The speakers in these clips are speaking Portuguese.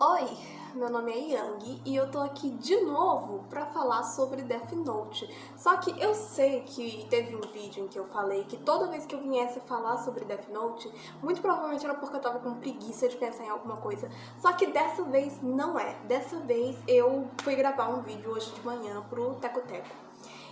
Oi, meu nome é Yang e eu tô aqui de novo pra falar sobre Death Note. Só que eu sei que teve um vídeo em que eu falei que toda vez que eu viesse falar sobre Death Note, muito provavelmente era porque eu tava com preguiça de pensar em alguma coisa. Só que dessa vez não é. Dessa vez eu fui gravar um vídeo hoje de manhã pro Teco Teco.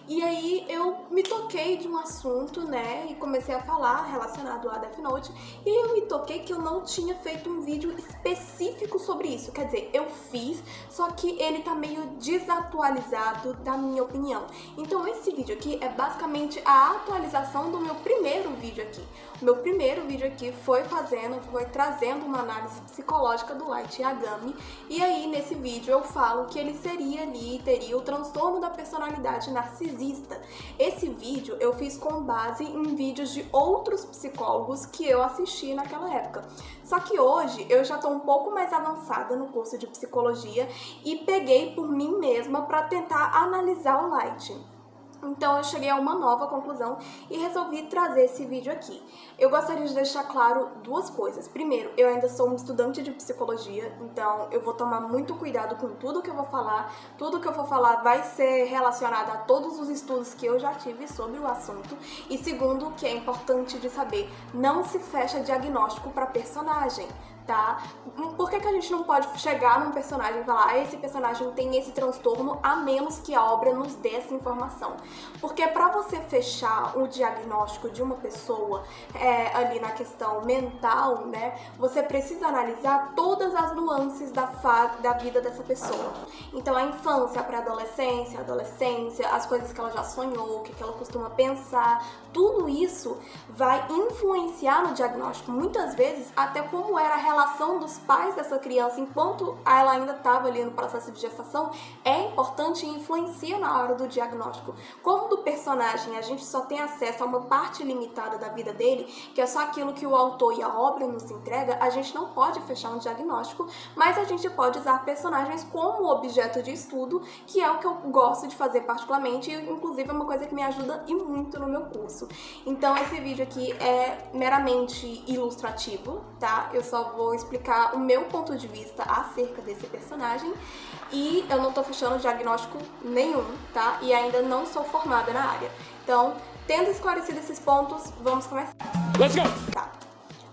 E aí eu me toquei de um assunto, né, e comecei a falar relacionado a Death Note, e aí eu me toquei que eu não tinha feito um vídeo específico sobre isso. Quer dizer, eu fiz, só que ele tá meio desatualizado da minha opinião. Então esse vídeo aqui é basicamente a atualização do meu primeiro vídeo aqui. O meu primeiro vídeo aqui foi trazendo uma análise psicológica do Light Yagami, e aí nesse vídeo eu falo que ele teria o transtorno da personalidade narcisista. Esse vídeo eu fiz com base em vídeos de outros psicólogos que eu assisti naquela época. Só que hoje eu já tô um pouco mais avançada no curso de psicologia e peguei por mim mesma para tentar analisar o Light. Então eu cheguei a uma nova conclusão e resolvi trazer esse vídeo aqui. Eu gostaria de deixar claro duas coisas. Primeiro, eu ainda sou um estudante de psicologia, então eu vou tomar muito cuidado com tudo que eu vou falar. Tudo que eu vou falar vai ser relacionado a todos os estudos que eu já tive sobre o assunto. E segundo, que é importante de saber, não se fecha diagnóstico para personagem, tá? Por que a gente não pode chegar num personagem e falar esse personagem tem esse transtorno, a menos que a obra nos dê essa informação? Porque para você fechar o diagnóstico de uma pessoa ali na questão mental, né, você precisa analisar todas as nuances da vida dessa pessoa. Então a infância, a pré-adolescência, a adolescência, as coisas que ela já sonhou, o que ela costuma pensar, tudo isso vai influenciar no diagnóstico. Muitas vezes até como era a relação dos pais dessa criança enquanto ela ainda estava ali no processo de gestação é importante e influencia na hora do diagnóstico. Como do personagem a gente só tem acesso a uma parte limitada da vida dele, que é só aquilo que o autor e a obra nos entrega, a gente não pode fechar um diagnóstico, mas a gente pode usar personagens como objeto de estudo, que é o que eu gosto de fazer particularmente e inclusive é uma coisa que me ajuda e muito no meu curso. Então esse vídeo aqui é meramente ilustrativo, tá? Eu só vou explicar o meu ponto de vista acerca desse personagem e eu não tô fechando diagnóstico nenhum, tá? E ainda não sou formada na área. Então, tendo esclarecido esses pontos, vamos começar. Let's go! Tá.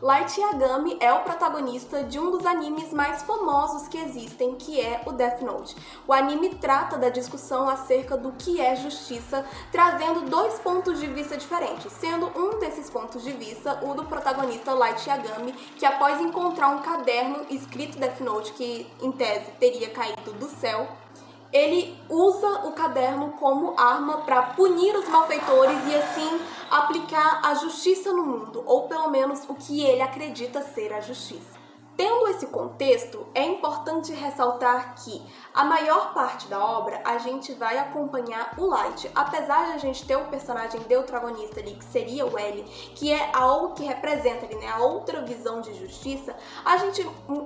Light Yagami é o protagonista de um dos animes mais famosos que existem, que é o Death Note. O anime trata da discussão acerca do que é justiça, trazendo dois pontos de vista diferentes, sendo um desses pontos de vista o do protagonista Light Yagami, que após encontrar um caderno escrito Death Note, que em tese teria caído do céu, ele usa o caderno como arma para punir os malfeitores e assim aplicar a justiça no mundo, ou pelo menos o que ele acredita ser a justiça. Tendo esse contexto, é importante ressaltar que a maior parte da obra a gente vai acompanhar o Light. Apesar de a gente ter o personagem deuteragonista ali, que seria o L, que é algo que representa ali, né, a outra visão de justiça,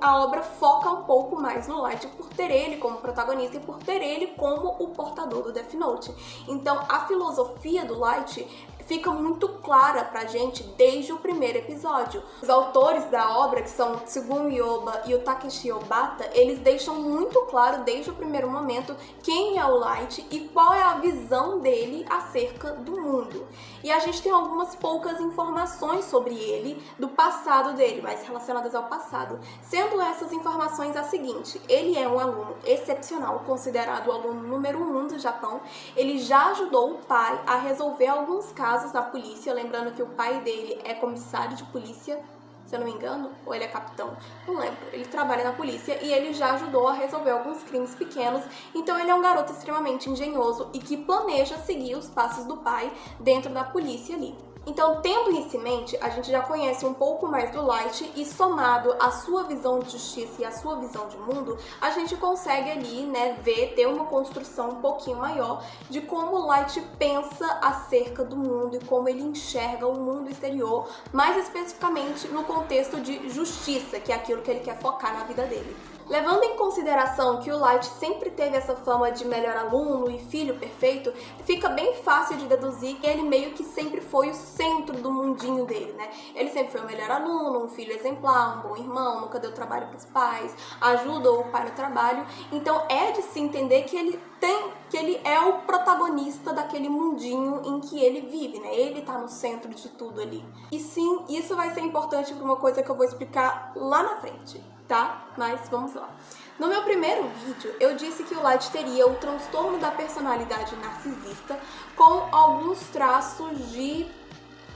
a obra foca um pouco mais no Light por ter ele como protagonista e por ter ele como o portador do Death Note. Então a filosofia do Light fica muito clara pra gente desde o primeiro episódio. Os autores da obra, que são o Tsugun Yoba e o Takeshi Obata, eles deixam muito claro desde o primeiro momento quem é o Light e qual é a visão dele acerca do mundo. E a gente tem algumas poucas informações sobre ele, do passado dele, mais relacionadas ao passado. Sendo essas informações a seguinte: ele é um aluno excepcional, considerado o aluno número 1 do Japão. Ele já ajudou o pai a resolver alguns casos na polícia, lembrando que o pai dele é comissário de polícia, se eu não me engano, ou ele é capitão, não lembro. Ele trabalha na polícia e ele já ajudou a resolver alguns crimes pequenos, então ele é um garoto extremamente engenhoso e que planeja seguir os passos do pai dentro da polícia ali. Então, tendo isso em mente, a gente já conhece um pouco mais do Light e somado à sua visão de justiça e à sua visão de mundo, a gente consegue ali, né, ter uma construção um pouquinho maior de como o Light pensa acerca do mundo e como ele enxerga o mundo exterior, mais especificamente no contexto de justiça, que é aquilo que ele quer focar na vida dele. Levando em consideração que o Light sempre teve essa fama de melhor aluno e filho perfeito, fica bem fácil de deduzir que ele meio que sempre foi o centro do mundinho dele, né? Ele sempre foi o melhor aluno, um filho exemplar, um bom irmão, nunca deu trabalho pros pais, ajuda o pai no trabalho. Então é de se entender que ele é o protagonista daquele mundinho em que ele vive, né? Ele tá no centro de tudo ali. E sim, isso vai ser importante para uma coisa que eu vou explicar lá na frente, tá? Mas vamos lá. No meu primeiro vídeo, eu disse que o Light teria o transtorno da personalidade narcisista com alguns traços de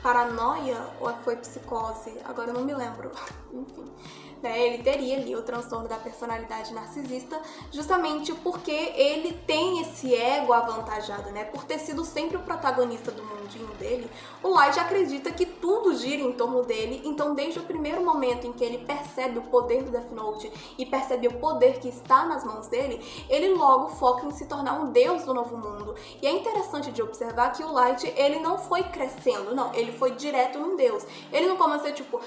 paranoia, ou foi psicose? Agora eu não me lembro. Enfim. Ele teria ali o transtorno da personalidade narcisista justamente porque ele tem esse ego avantajado, né? Por ter sido sempre o protagonista do mundinho dele, o Light acredita que tudo gira em torno dele, então desde o primeiro momento em que ele percebe o poder do Death Note e percebe o poder que está nas mãos dele, ele logo foca em se tornar um deus do novo mundo. E é interessante de observar que o Light, ele não foi crescendo, não, ele foi direto num deus. Ele não começou tipo,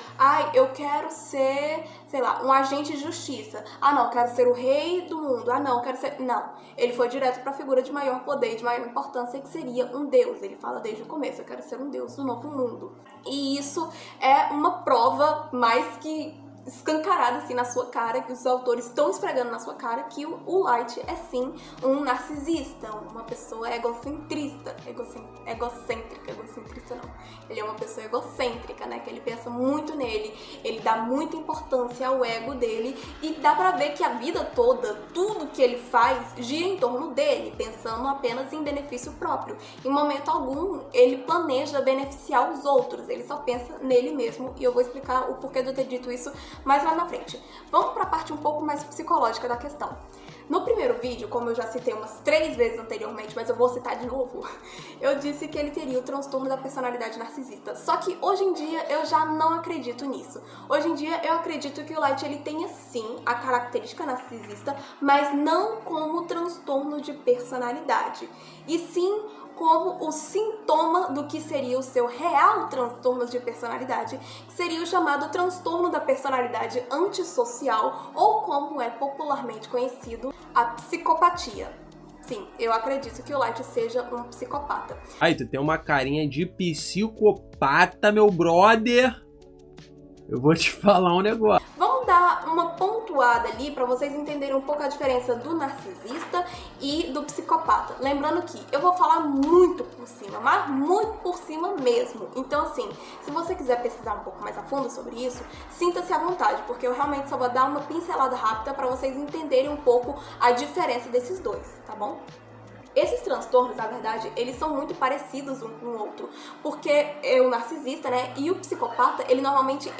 eu quero ser, sei lá, um agente de justiça. Não, quero ser o rei do mundo. Não, quero ser... Não. Ele foi direto para a figura de maior poder, de maior importância, que seria um deus. Ele fala desde o começo, eu quero ser um deus do novo mundo. E isso é uma prova mais que escancarada assim na sua cara, que os autores estão esfregando na sua cara que o Light é sim um narcisista, uma pessoa egocentrista, egocentrista não, ele é uma pessoa egocêntrica, né, que ele pensa muito nele, ele dá muita importância ao ego dele e dá pra ver que a vida toda, tudo que ele faz gira em torno dele, pensando apenas em benefício próprio. Em momento algum, ele planeja beneficiar os outros, ele só pensa nele mesmo e eu vou explicar o porquê de eu ter dito isso mais lá na frente. Vamos para a parte um pouco mais psicológica da questão. No primeiro vídeo, como eu já citei umas 3 vezes anteriormente, mas eu vou citar de novo, eu disse que ele teria o transtorno da personalidade narcisista. Só que hoje em dia eu já não acredito nisso. Hoje em dia eu acredito que o Light ele tenha sim a característica narcisista, mas não como transtorno de personalidade. E sim como o sintoma do que seria o seu real transtorno de personalidade, que seria o chamado transtorno da personalidade antissocial, ou como é popularmente conhecido, a psicopatia. Sim, eu acredito que o Light seja um psicopata. Aí, tu tem uma carinha de psicopata, meu brother. Eu vou te falar um negócio. Vamos dar uma pontuada ali para vocês entenderem um pouco a diferença do narcisista e do psicopata. Lembrando que eu vou falar muito por cima, mas muito por cima mesmo. Então assim, se você quiser pesquisar um pouco mais a fundo sobre isso, sinta-se à vontade, porque eu realmente só vou dar uma pincelada rápida para vocês entenderem um pouco a diferença desses dois, tá bom? Esses transtornos, na verdade, eles são muito parecidos um com o outro, porque o narcisista, né, e o psicopata, ele normalmente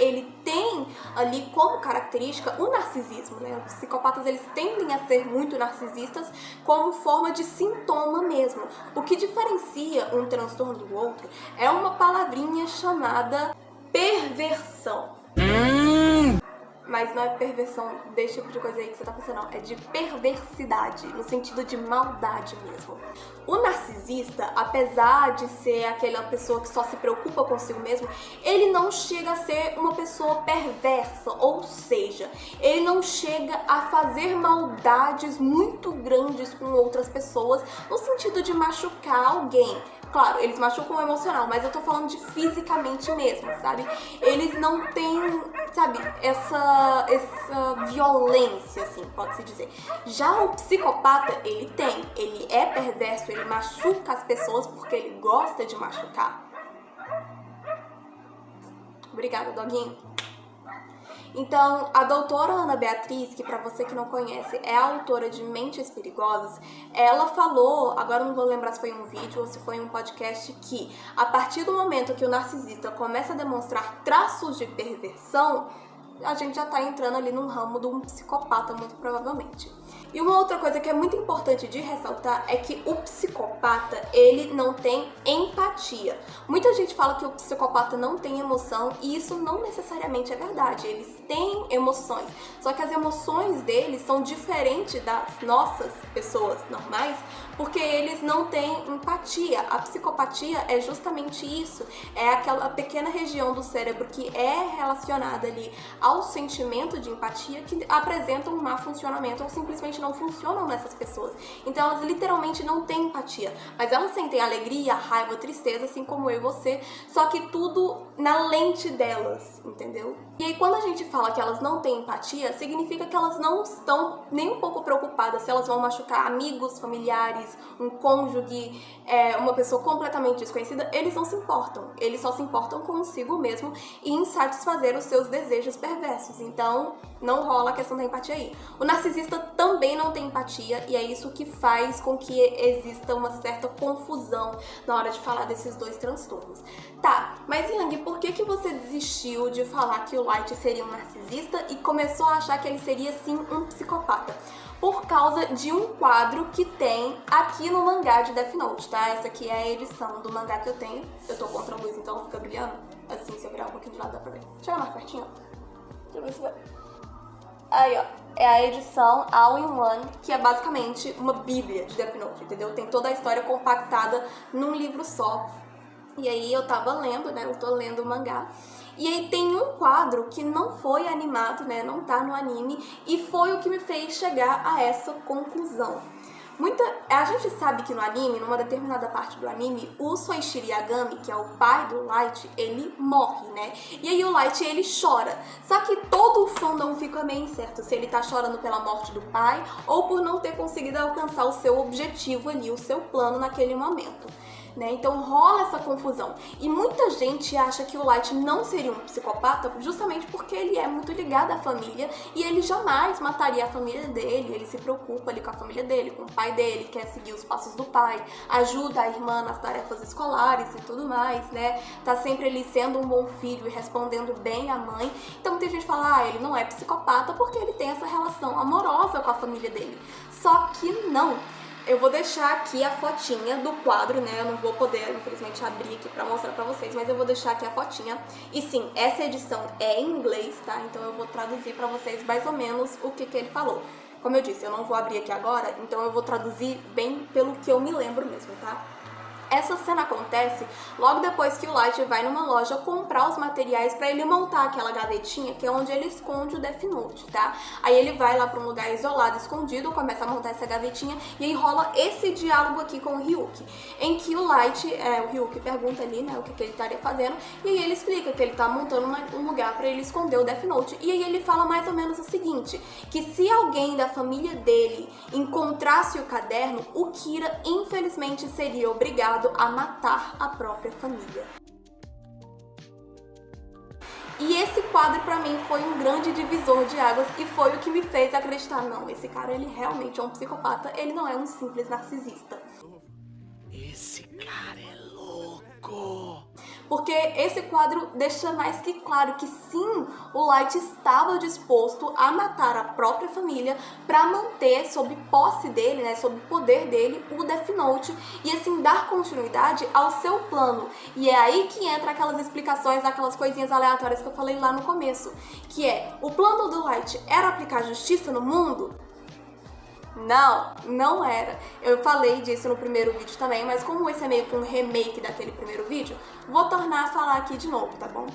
tem ali como característica o narcisismo, né? Os psicopatas, eles tendem a ser muito narcisistas como forma de sintoma mesmo. O que diferencia um transtorno do outro é uma palavrinha chamada perversão. Mas não é perversão desse tipo de coisa aí que você tá pensando, não. É de perversidade, no sentido de maldade mesmo. O narcisista, apesar de ser aquela pessoa que só se preocupa consigo mesmo, ele não chega a ser uma pessoa perversa, ou seja, ele não chega a fazer maldades muito grandes com outras pessoas, no sentido de machucar alguém. Claro, eles machucam o emocional, mas eu tô falando de fisicamente mesmo, sabe? Eles não têm, sabe, essa violência, assim, pode-se dizer. Já o psicopata, ele é perverso, ele machuca as pessoas porque ele gosta de machucar. Obrigada, doguinho. Então, a doutora Ana Beatriz, que pra você que não conhece, é a autora de Mentes Perigosas, ela falou, agora eu não vou lembrar se foi em um vídeo ou se foi em um podcast, que a partir do momento que o narcisista começa a demonstrar traços de perversão, a gente já tá entrando ali num ramo de um psicopata, muito provavelmente. E uma outra coisa que é muito importante de ressaltar é que o psicopata, ele não tem empatia. Muita gente fala que o psicopata não tem emoção e isso não necessariamente é verdade. Eles têm emoções, só que as emoções deles são diferentes das nossas pessoas normais, porque eles não têm empatia. A psicopatia é justamente isso, é aquela pequena região do cérebro que é relacionada ali ao sentimento de empatia que apresentam um mau funcionamento ou simplesmente não funcionam nessas pessoas. Então elas literalmente não têm empatia, mas elas sentem alegria, raiva, tristeza, assim como eu e você, só que tudo na lente delas, entendeu? E aí quando a gente fala que elas não têm empatia, significa que elas não estão nem um pouco preocupadas se elas vão machucar amigos, familiares, um cônjuge, uma pessoa completamente desconhecida. Eles não se importam, eles só se importam consigo mesmo e em satisfazer os seus desejos perversos. Então não rola a questão da empatia aí. O narcisista também não tem empatia e é isso que faz com que exista uma certa confusão na hora de falar desses dois transtornos. Tá, mas Yang, por que você desistiu de falar que o Light seria um narcisista e começou a achar que ele seria sim um psicopata? Por causa de um quadro que tem aqui no mangá de Death Note, tá? Essa aqui é a edição do mangá que eu tenho. Eu tô contra a luz, então ela fica brilhando. Assim, se eu virar um pouquinho de lado dá pra ver. Chega mais pertinho, ó. Deixa eu ver se vai. Aí, ó. É a edição All-in-One, que é basicamente uma bíblia de Death Note, entendeu? Tem toda a história compactada num livro só. E aí eu tava lendo, né? Eu tô lendo o mangá. E aí tem um quadro que não foi animado, né? Não tá no anime. E foi o que me fez chegar a essa conclusão. A gente sabe que no anime, numa determinada parte do anime, o Soichiro Yagami, que é o pai do Light, ele morre, né? E aí o Light, ele chora. Só que todo o fandom fica meio incerto se ele tá chorando pela morte do pai ou por não ter conseguido alcançar o seu objetivo ali, o seu plano naquele momento. Né? Então rola essa confusão. E muita gente acha que o Light não seria um psicopata justamente porque ele é muito ligado à família e ele jamais mataria a família dele. Ele se preocupa ali com a família dele, com o pai dele, quer seguir os passos do pai, ajuda a irmã nas tarefas escolares e tudo mais, né? Tá sempre ali sendo um bom filho e respondendo bem à mãe. Então muita gente fala, ele não é psicopata porque ele tem essa relação amorosa com a família dele. Só que não. Eu vou deixar aqui a fotinha do quadro, né? Eu não vou poder, infelizmente, abrir aqui pra mostrar pra vocês, mas eu vou deixar aqui a fotinha. E sim, essa edição é em inglês, tá? Então eu vou traduzir pra vocês mais ou menos o que ele falou. Como eu disse, eu não vou abrir aqui agora, então eu vou traduzir bem pelo que eu me lembro mesmo, tá? Essa cena acontece logo depois que o Light vai numa loja comprar os materiais pra ele montar aquela gavetinha que é onde ele esconde o Death Note, tá? Aí ele vai lá pra um lugar isolado, escondido, começa a montar essa gavetinha e aí rola esse diálogo aqui com o Ryuki, em que o Light, o Ryuki pergunta ali, né, o que ele estaria fazendo e aí ele explica que ele tá montando um lugar pra ele esconder o Death Note e aí ele fala mais ou menos o seguinte, que se alguém da família dele encontrasse o caderno, o Kira infelizmente seria obrigado a matar a própria família. E esse quadro pra mim foi um grande divisor de águas e foi o que me fez acreditar, não, esse cara ele realmente é um psicopata, ele não é um simples narcisista. Esse cara é louco! Porque esse quadro deixa mais que claro que sim, o Light estava disposto a matar a própria família para manter sob posse dele, né, sob poder dele, o Death Note e assim dar continuidade ao seu plano. E é aí que entra aquelas explicações, aquelas coisinhas aleatórias que eu falei lá no começo, que é, o plano do Light era aplicar justiça no mundo? Não, não era. Eu falei disso no primeiro vídeo também, mas como esse é meio que um remake daquele primeiro vídeo, vou tornar a falar aqui de novo, tá bom?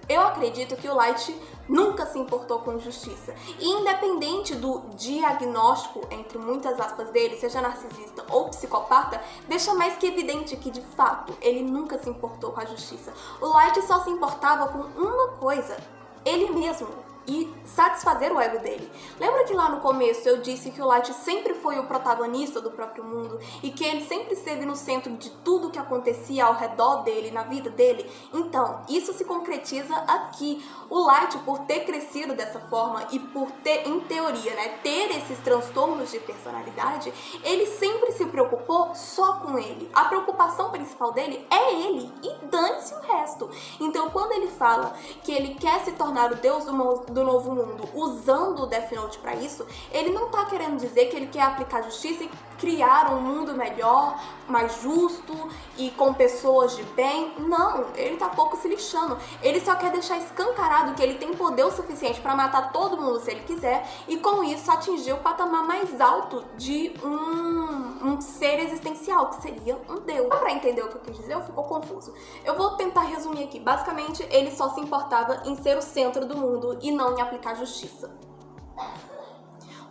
Eu acredito que o Light nunca se importou com justiça. E independente do diagnóstico, entre muitas aspas dele, seja narcisista ou psicopata, deixa mais que evidente que, de fato, ele nunca se importou com a justiça. O Light só se importava com uma coisa, ele mesmo. E satisfazer o ego dele. Lembra que lá no começo eu disse que o Light sempre foi o protagonista do próprio mundo e que ele sempre esteve no centro de tudo que acontecia ao redor dele, na vida dele? Então, isso se concretiza aqui. O Light, por ter crescido dessa forma e por ter, em teoria, né, ter esses transtornos de personalidade, ele sempre se preocupou só com ele. A preocupação principal dele é ele e dane-se o resto. Então, quando ele fala que ele quer se tornar o deus do do Novo Mundo usando o Death Note pra isso, ele não tá querendo dizer que ele quer aplicar justiça e criar um mundo melhor, mais justo e com pessoas de bem. Não, ele tá pouco se lixando. Ele só quer deixar escancarado que ele tem poder o suficiente pra matar todo mundo se ele quiser e com isso atingir o patamar mais alto de um ser existencial, que seria um deus. Pra entender o que eu quis dizer, ficou confuso. Eu vou tentar resumir aqui. Basicamente, ele só se importava em ser o centro do mundo e não em aplicar justiça.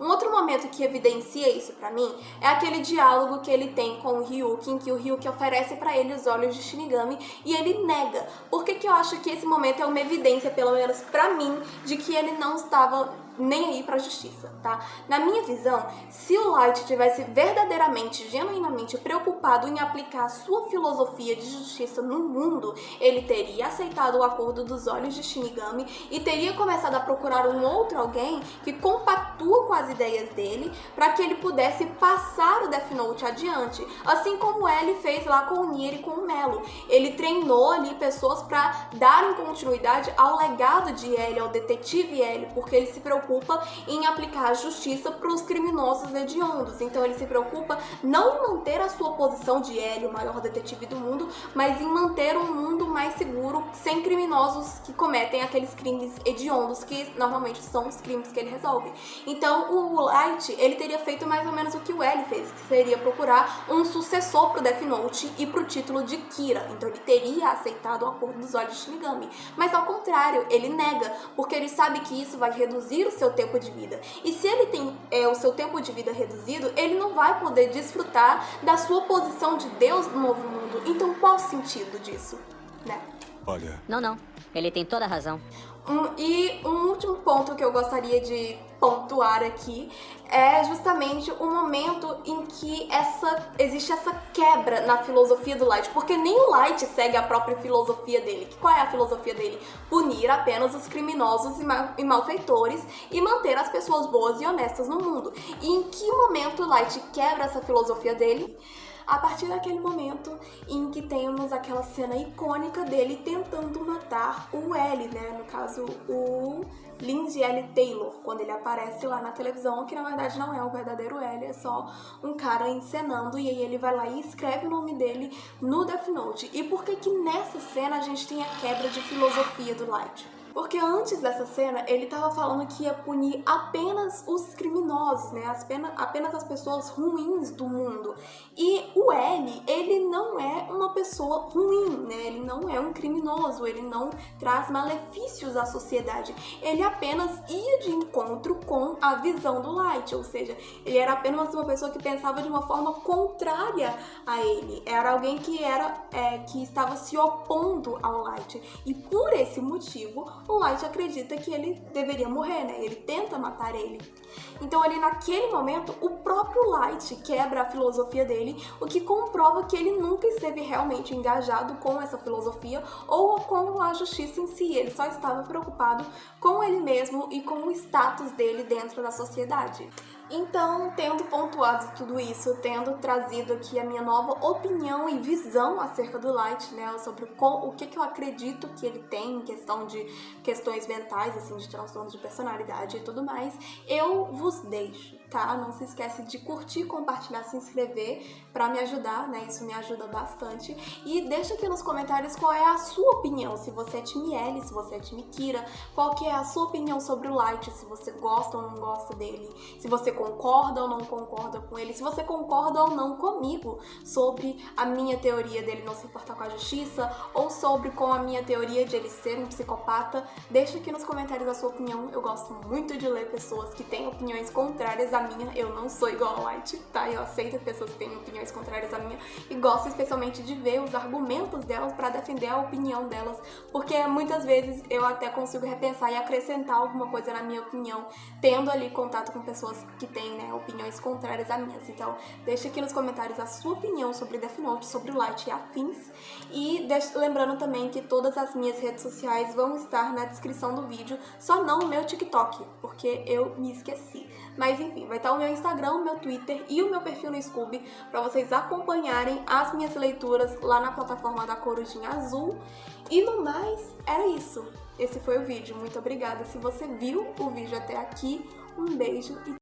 Um outro momento que evidencia isso pra mim é aquele diálogo que ele tem com o Ryuki, em que o Ryuki oferece pra ele os olhos de Shinigami e ele nega. Por que eu acho que esse momento é uma evidência, pelo menos pra mim, de que ele não estava nem aí pra justiça, tá? Na minha visão, se o Light tivesse verdadeiramente, genuinamente preocupado em aplicar a sua filosofia de justiça no mundo, ele teria aceitado o acordo dos olhos de Shinigami e teria começado a procurar um outro alguém que compactua com as ideias dele para que ele pudesse passar o Death Note adiante, assim como ele fez lá com o Nier e com o Melo. Ele treinou ali pessoas para darem continuidade ao legado de L, ao detetive L, porque ele se preocupa em aplicar a justiça para os criminosos hediondos. Então ele se preocupa não em manter a sua posição de L, o maior detetive do mundo, mas em manter um mundo mais seguro, sem criminosos que cometem aqueles crimes hediondos, que normalmente são os crimes que ele resolve. Então o Light, ele teria feito mais ou menos o que o L fez, que seria procurar um sucessor pro Death Note e pro título de Kira. Então ele teria aceitado o acordo dos olhos de Shinigami. Mas ao contrário, ele nega, porque ele sabe que isso vai reduzir o seu tempo de vida. E se ele tem o seu tempo de vida reduzido, ele não vai poder desfrutar da sua posição de Deus no Novo Mundo. Então qual o sentido disso, né? Olha... Não. Ele tem toda a razão. E um último ponto que eu gostaria de pontuar aqui é justamente o momento em que existe essa quebra na filosofia do Light, porque nem o Light segue a própria filosofia dele. Qual é a filosofia dele? Punir apenas os criminosos e malfeitores e manter as pessoas boas e honestas no mundo. E em que momento o Light quebra essa filosofia dele? A partir daquele momento em que temos aquela cena icônica dele tentando matar o L, né? No caso, o Lindsay L. Taylor, quando ele aparece lá na televisão, que na verdade não é o verdadeiro L, é só um cara encenando, e aí ele vai lá e escreve o nome dele no Death Note. E por que que nessa cena a gente tem a quebra de filosofia do Light? Porque antes dessa cena, ele tava falando que ia punir apenas os criminosos, né? Apenas as pessoas ruins do mundo. E o L, ele não é uma pessoa ruim, né? Ele não é um criminoso, ele não traz malefícios à sociedade. Ele apenas ia de encontro com a visão do Light, ou seja, ele era apenas uma pessoa que pensava de uma forma contrária a ele. Era alguém que estava se opondo ao Light. E por esse motivo, o Light acredita que ele deveria morrer, né? Ele tenta matar ele. Então ali naquele momento, o próprio Light quebra a filosofia dele, o que comprova que ele nunca esteve realmente engajado com essa filosofia ou com a justiça em si. Ele só estava preocupado com ele mesmo e com o status dele dentro da sociedade. Então, tendo pontuado tudo isso, tendo trazido aqui a minha nova opinião e visão acerca do Light, né, sobre o que eu acredito que ele tem em questão de questões mentais, assim, de transtornos de personalidade e tudo mais, eu vos deixo, tá? Não se esquece de curtir, compartilhar, se inscrever pra me ajudar, né? Isso me ajuda bastante. E deixa aqui nos comentários qual é a sua opinião, se você é time L, se você é time Kira, qual que é a sua opinião sobre o Light, se você gosta ou não gosta dele, se você concorda ou não concorda com ele, se você concorda ou não comigo sobre a minha teoria dele não se importar com a justiça, ou sobre com a minha teoria de ele ser um psicopata. Deixa aqui nos comentários a sua opinião. Eu gosto muito de ler pessoas que têm opiniões contrárias à minha. Eu não sou igual ao Light, tá? Eu aceito pessoas que têm opiniões contrárias à minha e gosto especialmente de ver os argumentos delas pra defender a opinião delas, porque muitas vezes eu até consigo repensar e acrescentar alguma coisa na minha opinião, tendo ali contato com pessoas que têm, né, opiniões contrárias às minhas. Então, deixa aqui nos comentários a sua opinião sobre Death Note, sobre o Light e afins. E lembrando também que todas as minhas redes sociais vão estar na descrição do vídeo, só não o meu TikTok, porque eu me esqueci. Mas enfim, vai estar o meu Instagram, o meu Twitter e o meu perfil no Scoob para vocês acompanharem as minhas leituras lá na plataforma da Corujinha Azul. E no mais, era isso. Esse foi o vídeo. Muito obrigada se você viu o vídeo até aqui. Um beijo e